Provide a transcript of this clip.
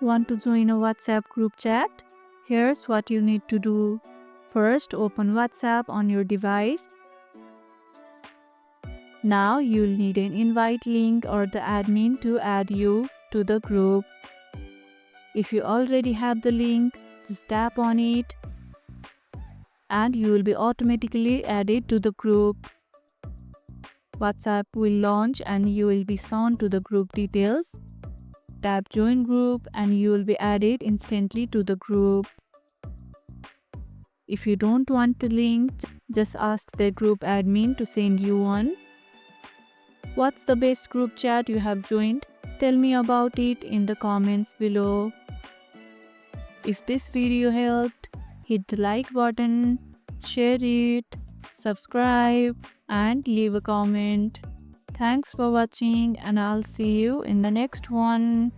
Want to join a WhatsApp group chat? Here's what you need to do. First, open WhatsApp on your device. Now you'll need an invite link or the admin to add you to the group. If you already have the link, just tap on it and you will be automatically added to the group. WhatsApp will launch and you will be shown to the group details. Tap join group and you will be added instantly to the group. If you don't want the link, just ask the group admin to send you one. What's the best group chat you have joined? Tell me about it in the comments below. If this video helped, hit the like button, share it, subscribe and leave a comment. Thanks for watching and I'll see you in the next one.